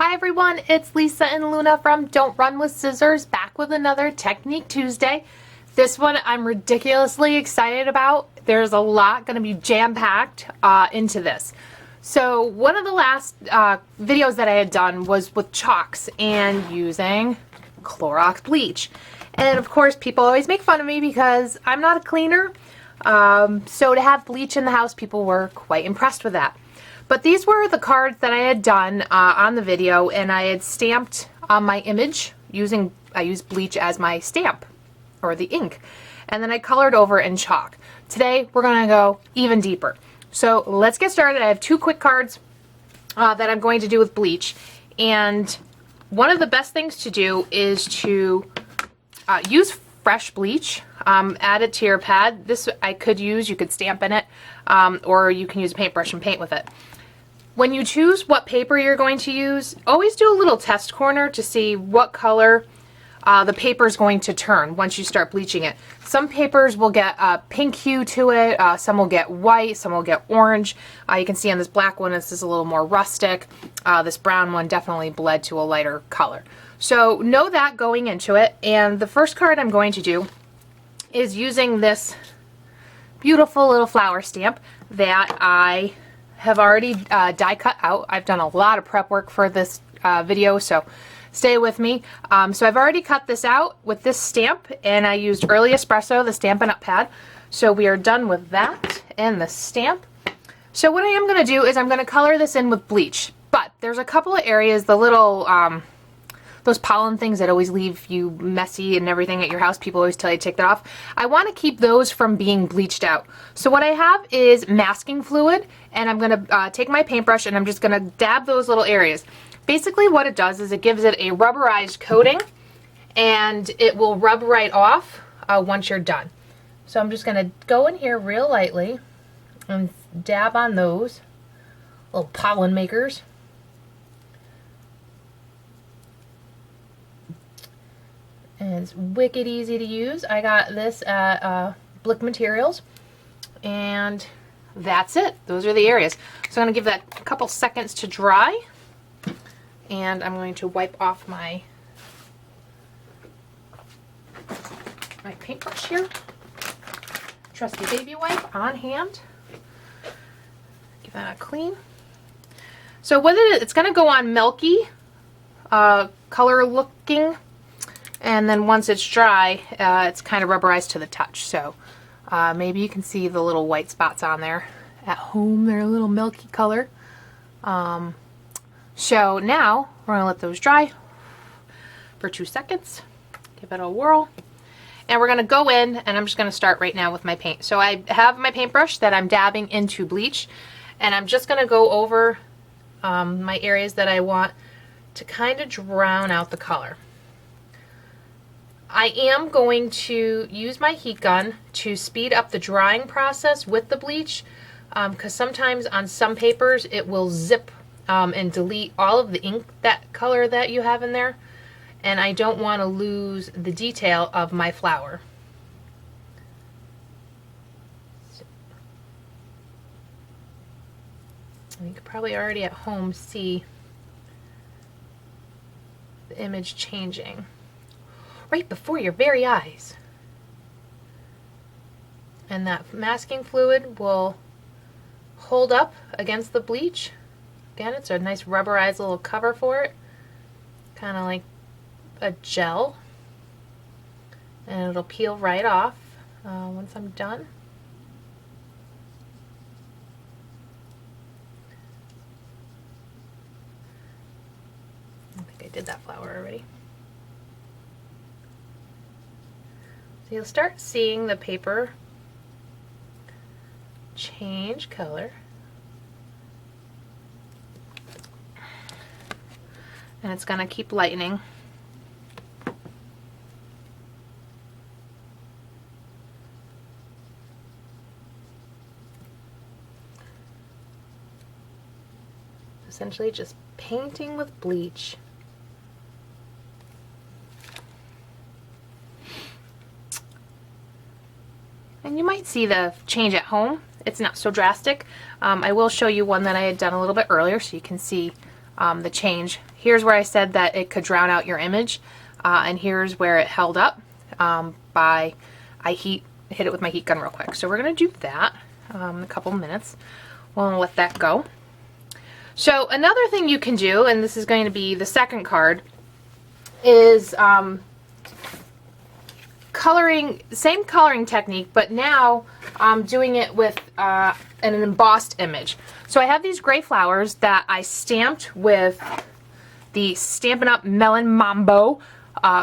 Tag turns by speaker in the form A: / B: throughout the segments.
A: Hi everyone, it's Lisa and Luna from Don't Run with Scissors, back with another Technique Tuesday. This one I'm ridiculously excited about. There's a lot going to be jam-packed into this. So one of the last videos that I had done was with chalks and using Clorox bleach. And of course people always make fun of me because I'm not a cleaner. So to have bleach in the house, people were quite impressed with that. But these were the cards that I had done on the video, and I had stamped on my image I used bleach as my stamp, or the ink. And then I colored over in chalk. Today we're going to go even deeper. So let's get started. I have two quick cards that I'm going to do with bleach. And one of the best things to do is to use fresh bleach. Add it to your pad. This I could use, you could stamp in it, or you can use a paintbrush and paint with it. When you choose what paper you're going to use, always do a little test corner to see what color the paper is going to turn once you start bleaching it. Some papers will get a pink hue to it, some will get white, some will get orange. You can see on this black one this is a little more rustic. This brown one definitely bled to a lighter color. So know that going into it. And the first card I'm going to do is using this beautiful little flower stamp that I have already die cut out. I've done a lot of prep work for this video, so stay with me. So I've already cut this out with this stamp, and I used Early Espresso, the Stampin' Up pad. So we are done with that and the stamp. So what I am going to do is I'm going to color this in with bleach, but there's a couple of areas, the little those pollen things that always leave you messy and everything at your house, people always tell you to take that off. I want to keep those from being bleached out. So what I have is masking fluid, and I'm going to take my paintbrush and I'm just going to dab those little areas. Basically what it does is it gives it a rubberized coating, and it will rub right off once you're done. So I'm just going to go in here real lightly and dab on those little pollen makers. And it's wicked easy to use. I got this at Blick Materials, and that's it. Those are the areas. So I'm going to give that a couple seconds to dry, and I'm going to wipe off my paintbrush here. Trusty baby wipe on hand. Give that a clean. So what it's going to go on milky color looking. And then once it's dry, it's kind of rubberized to the touch. So maybe you can see the little white spots on there. At home, they're a little milky color. So now we're going to let those dry for 2 seconds. Give it a whirl. And we're going to go in, and I'm just going to start right now with my paint. So I have my paintbrush that I'm dabbing into bleach. And I'm just going to go over my areas that I want to kind of drown out the color. I am going to use my heat gun to speed up the drying process with the bleach, because sometimes on some papers it will zip and delete all of the ink, that color that you have in there, and I don't want to lose the detail of my flower. You could probably already at home see the image changing right before your very eyes. And that masking fluid will hold up against the bleach. Again, it's a nice rubberized little cover for it, kind of like a gel, and it'll peel right off once I'm done. I think I did that flower already. You'll start seeing the paper change color. And it's going to keep lightening. Essentially just painting with bleach. And you might see the change at home. It's not so drastic. I will show you one that I had done a little bit earlier so you can see the change. Here's where I said that it could drown out your image, and here's where it held up I hit it with my heat gun real quick. So we're going to do that in a couple minutes. We'll let that go. So another thing you can do, and this is going to be the second card, is coloring, same coloring technique, but now I'm doing it with an embossed image. So I have these gray flowers that I stamped with the Stampin' Up! Melon Mambo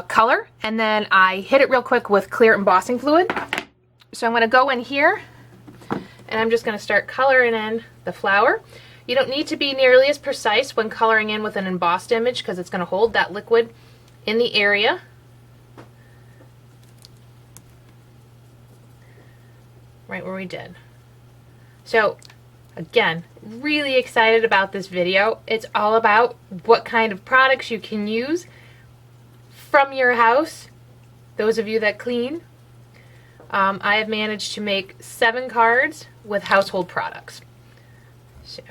A: color, and then I hit it real quick with clear embossing fluid. So I'm going to go in here, and I'm just going to start coloring in the flower. You don't need to be nearly as precise when coloring in with an embossed image because it's going to hold that liquid in the area. Right where we did. So again, really excited about this video. It's all about what kind of products you can use from your house. Those of you that clean. I have managed to make 7 cards with household products. So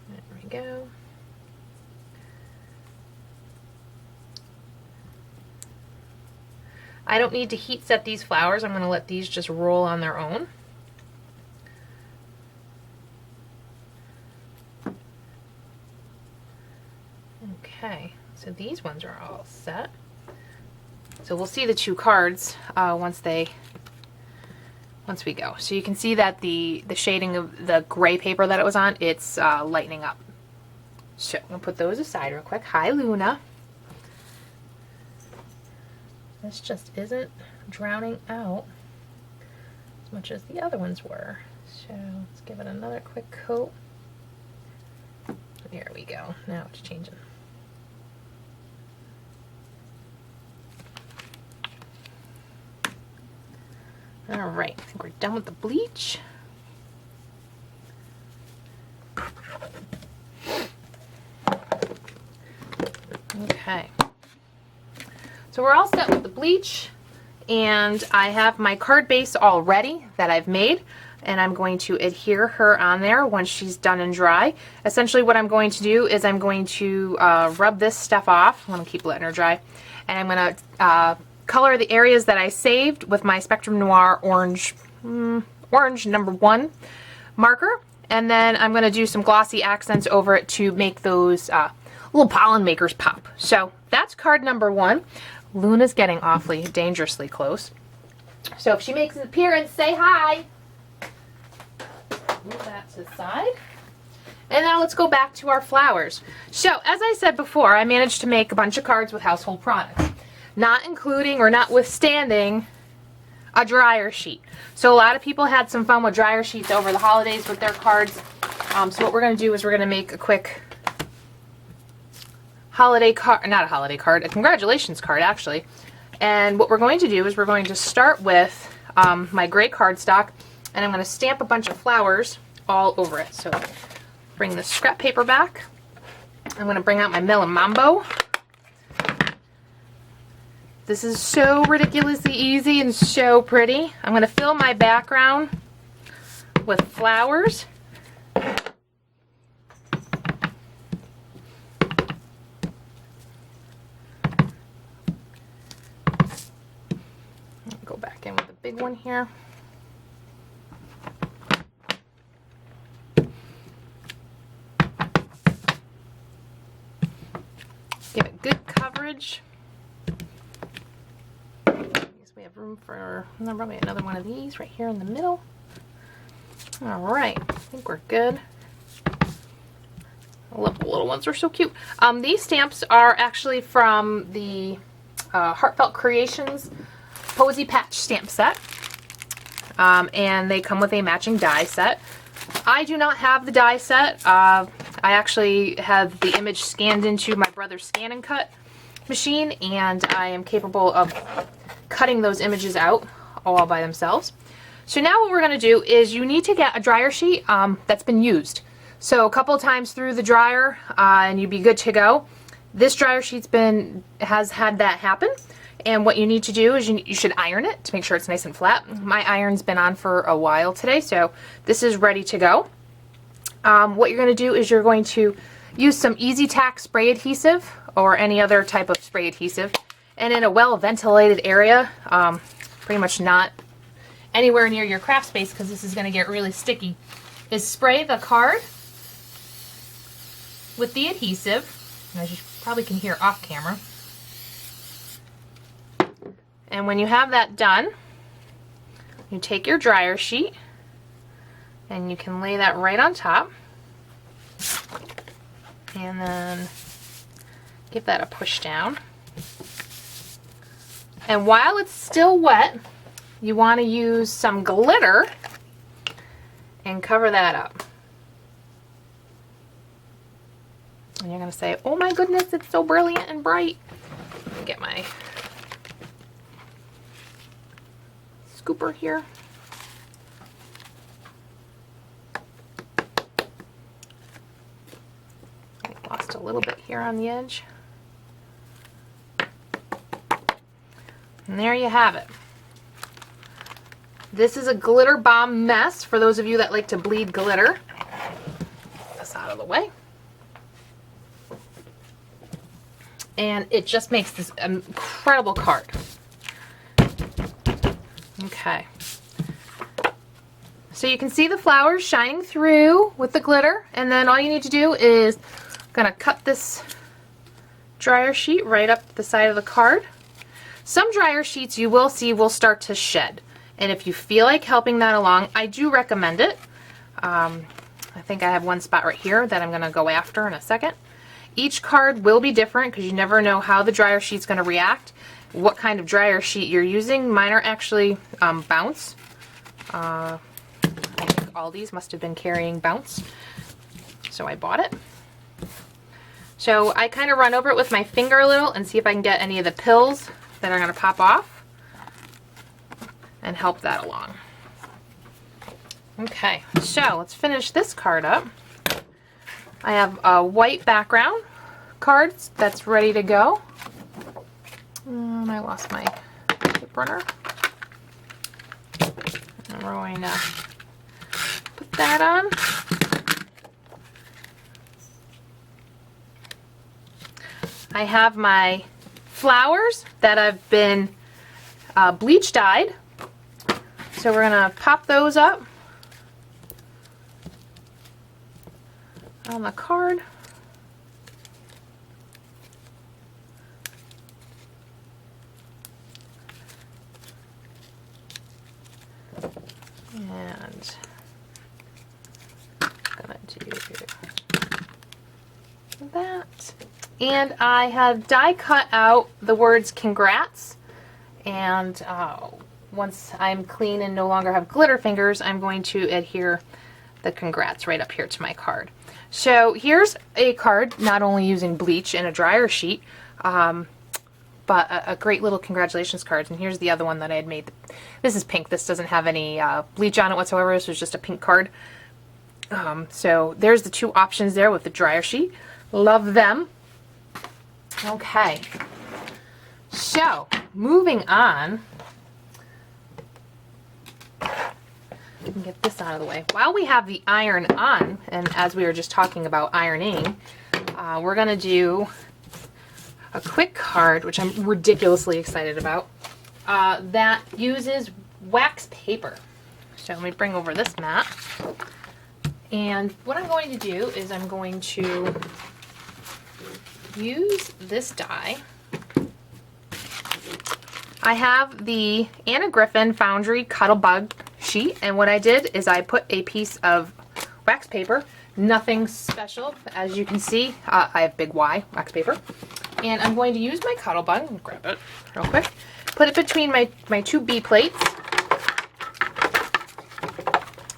A: there we go. I don't need to heat set these flowers. I'm going to let these just roll on their own. Okay, so these ones are all set. So we'll see the 2 cards once we go. So you can see that the shading of the gray paper that it was on, it's lightening up. So I'm going to put those aside real quick. Hi, Luna. This just isn't drowning out as much as the other ones were. So let's give it another quick coat. There we go. Now it's changing. All right, I think we're done with the bleach. Okay. So we're all set with the bleach, and I have my card base all ready that I've made, and I'm going to adhere her on there once she's done and dry. Essentially what I'm going to do is I'm going to rub this stuff off. I'm going to keep letting her dry, and I'm going to color the areas that I saved with my Spectrum Noir orange number 1 marker, and then I'm going to do some glossy accents over it to make those little pollen makers pop. So that's card number 1. Luna's getting awfully dangerously close. So if she makes an appearance, say hi. Move that to the side. And now let's go back to our flowers. So as I said before, I managed to make a bunch of cards with household products, not including or notwithstanding a dryer sheet. So a lot of people had some fun with dryer sheets over the holidays with their cards. So what we're going to do is we're going to make a quick holiday card, not a holiday card, a congratulations card actually. And what we're going to do is we're going to start with my gray cardstock, and I'm going to stamp a bunch of flowers all over it. So bring the scrap paper back. I'm going to bring out my Melon Mambo. This is so ridiculously easy and so pretty. I'm going to fill my background with flowers. Go back in with a big one here. Give it good coverage. I guess we have room for probably another one of these right here in the middle. All right, I think we're good. I love the little ones, they're so cute. These stamps are actually from the Heartfelt Creations Posy Patch stamp set, and they come with a matching die set. I do not have the die set. I actually have the image scanned into my brother's scan and cut machine, and I am capable of cutting those images out all by themselves. So now what we're going to do is you need to get a dryer sheet that's been used. So a couple of times through the dryer and you'd be good to go. This dryer sheet's has had that happen. And what you need to do is you should iron it to make sure it's nice and flat. My iron's been on for a while today, so this is ready to go. What you're going to do is you're going to use some Easy Tack spray adhesive or any other type of spray adhesive, and in a well ventilated area, pretty much not anywhere near your craft space because this is going to get really sticky, is spray the card with the adhesive, as you probably can hear off camera. And when you have that done, you take your dryer sheet and you can lay that right on top, and then give that a push down. And while it's still wet, you want to use some glitter and cover that up. And you're going to say, oh my goodness, it's so brilliant and bright. Let me get my scooper here. I lost a little bit here on the edge. And there you have it. This is a glitter bomb mess for those of you that like to bleed glitter. Get this out of the way. And it just makes this incredible card. Okay. So you can see the flowers shining through with the glitter, and then all you need to do is gonna cut this dryer sheet right up the side of the card. Some dryer sheets you will see will start to shed, and if you feel like helping that along, I do recommend it. I think I have one spot right here that I'm gonna go after in a second. Each card will be different because you never know how the dryer sheet's gonna react, what kind of dryer sheet you're using. Mine are actually Bounce. I think all these must have been carrying Bounce, so I bought it. So I kind of run over it with my finger a little and see if I can get any of the pills that are going to pop off and help that along. Okay, so let's finish this card up. I have a white background card that's ready to go. I lost my tape runner. And we're going to put that on. I have my flowers that have been bleach dyed. So we're going to pop those up on the card. And I'm going to do that. And I have die cut out the words congrats, and once I'm clean and no longer have glitter fingers, I'm going to adhere the congrats right up here to my card. So here's a card not only using bleach and a dryer sheet, but a great little congratulations card. And here's the other one that I had made. This is pink. This doesn't have any bleach on it whatsoever. This was just a pink card. So there's the two options there with the dryer sheet. Love them. Okay, so moving on, get this out of the way. While we have the iron on, and as we were just talking about ironing, we're going to do a quick card, which I'm ridiculously excited about, that uses wax paper. So let me bring over this mat. And what I'm going to do is I'm going to use this die. I have the Anna Griffin Foundry Cuttlebug sheet, and what I did is I put a piece of wax paper, nothing special. As you can see, I have big Y wax paper, and I'm going to use my Cuttlebug, grab it real quick, put it between my two B plates,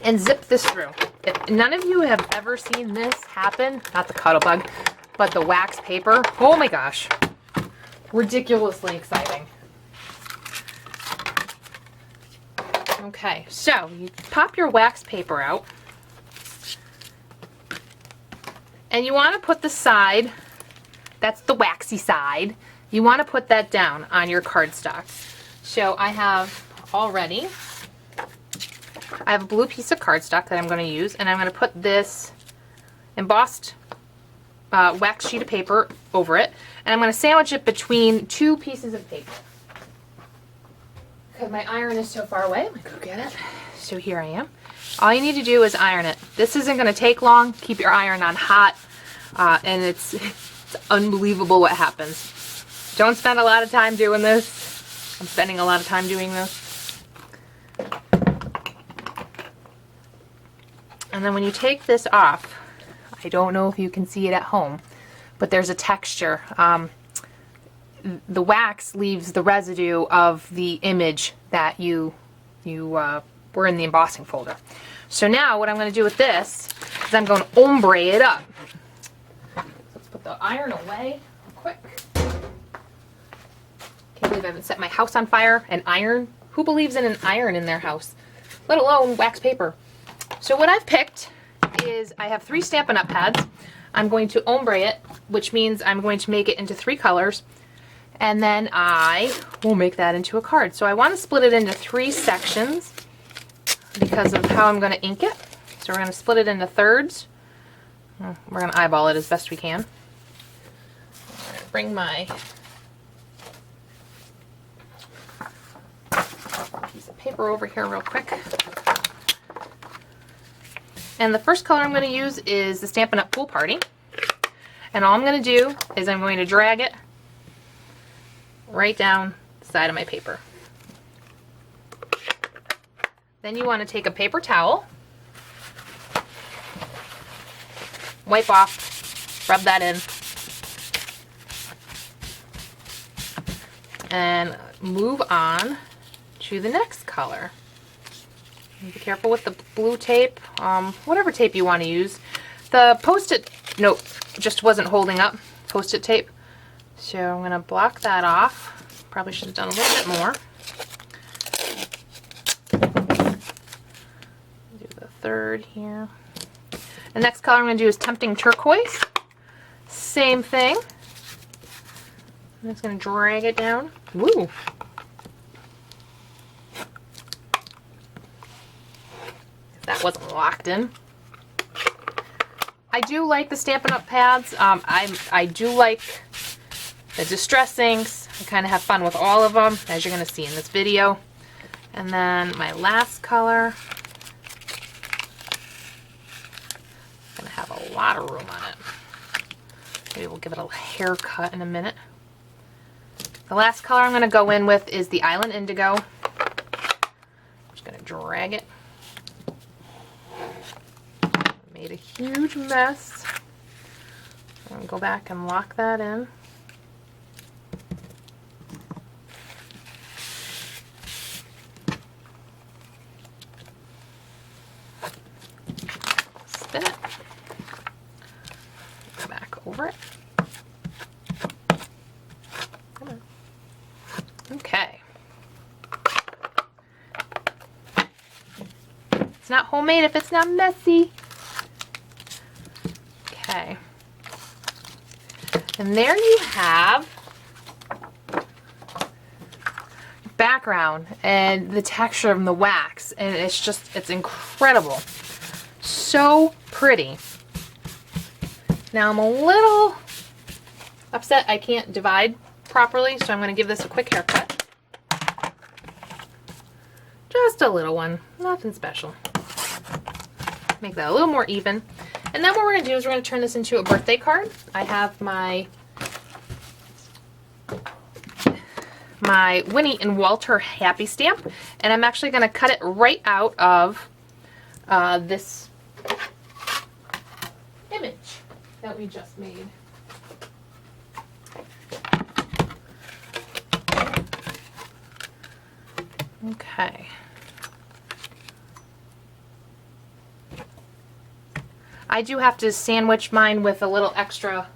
A: and zip this through. If none of you have ever seen this happen, not the Cuttlebug, but the wax paper, oh my gosh, ridiculously exciting. Okay, so you pop your wax paper out, and you want to put the side, that's the waxy side, you want to put that down on your cardstock. So I have a blue piece of cardstock that I'm going to use, and I'm going to put this embossed wax sheet of paper over it, and I'm going to sandwich it between two pieces of paper. Because my iron is so far away, I'm going to go get it. So here I am. All you need to do is iron it. This isn't going to take long. Keep your iron on hot, and it's unbelievable what happens. Don't spend a lot of time doing this. I'm spending a lot of time doing this. And then when you take this off, I don't know if you can see it at home, but there's a texture. The wax leaves the residue of the image that you were in the embossing folder. So now what I'm going to do with this is I'm going to ombre it up. Let's put the iron away real quick. Can't believe I haven't set my house on fire and iron. Who believes in an iron in their house? Let alone wax paper. So what I've picked is I have 3 Stampin' Up! Pads. I'm going to ombre it, which means I'm going to make it into 3 colors. And then I will make that into a card. So I want to split it into 3 sections because of how I'm going to ink it. So we're going to split it into thirds. We're going to eyeball it as best we can. I'm going to bring my piece of paper over here real quick. And the first color I'm going to use is the Stampin' Up! Pool Party. And all I'm going to do is I'm going to drag it right down the side of my paper. Then you want to take a paper towel, wipe off, rub that in, and move on to the next color. Be careful with the blue tape, whatever tape you want to use. The Post-it note just wasn't holding up, Post-it tape. So I'm going to block that off. Probably should have done a little bit more. Do the third here. The next color I'm going to do is Tempting Turquoise. Same thing. I'm just going to drag it down. Woo! That wasn't locked in. I do like the Stampin' Up! Pads. I do like the distress inks. I kind of have fun with all of them, as you're going to see in this video. And then my last color. Going to have a lot of room on it. Maybe we'll give it a haircut in a minute. The last color I'm going to go in with is the Island Indigo. I'm just going to drag it. Made a huge mess. I'm going to go back and lock that in. Spin it. Go back over it. Come on. Okay. It's not homemade if it's not messy. Okay. And there you have background and the texture of the wax, and it's incredible. So pretty. Now I'm a little upset I can't divide properly, so I'm going to give this a quick haircut. Just a little one, nothing special. Make that a little more even. And then what we're going to do is we're going to turn this into a birthday card. I have my Winnie and Walter Happy Stamp, and I'm actually going to cut it right out of this image that we just made. Okay. I do have to sandwich mine with a little extra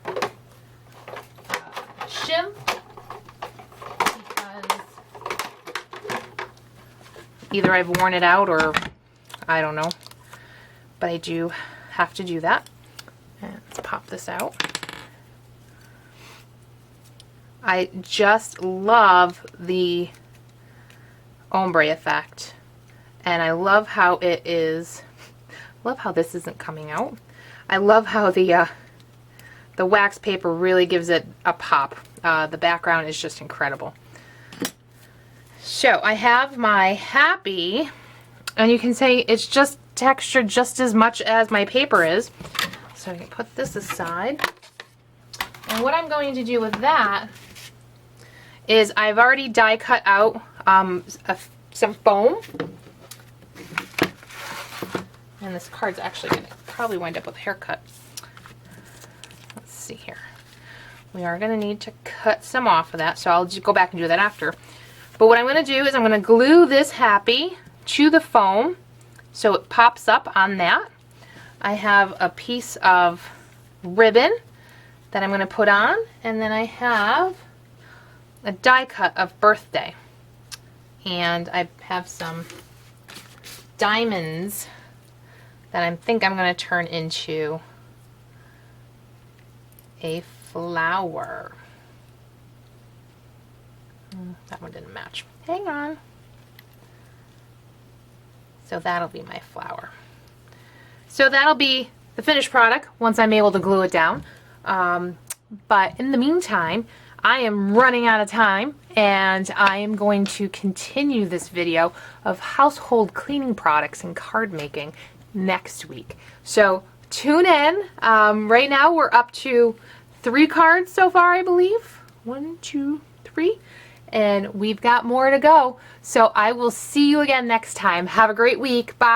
A: shim because either I've worn it out or I don't know, but I do have to do that. And let's pop this out. I just love the ombre effect, and I love how it is Love how this isn't coming out. I love how the wax paper really gives it a pop. The background is just incredible. So I have my Happy, and you can say it's just textured just as much as my paper is. So I can put this aside. And what I'm going to do with that is I've already die cut out some foam. And this card's actually going to probably wind up with a haircut. Let's see here. We are going to need to cut some off of that, so I'll just go back and do that after. But what I'm going to do is I'm going to glue this Happy to the foam so it pops up on that. I have a piece of ribbon that I'm going to put on, and then I have a die cut of Birthday. And I have some diamonds that I think I'm going to turn into a flower. That one didn't match. Hang on. So that'll be my flower. So that'll be the finished product once I'm able to glue it down. But in the meantime, I am running out of time, and I am going to continue this video of household cleaning products and card making next week. So tune in. Right now we're up to 3 cards so far, I believe. 1, 2, 3. And we've got more to go. So I will see you again next time. Have a great week. Bye.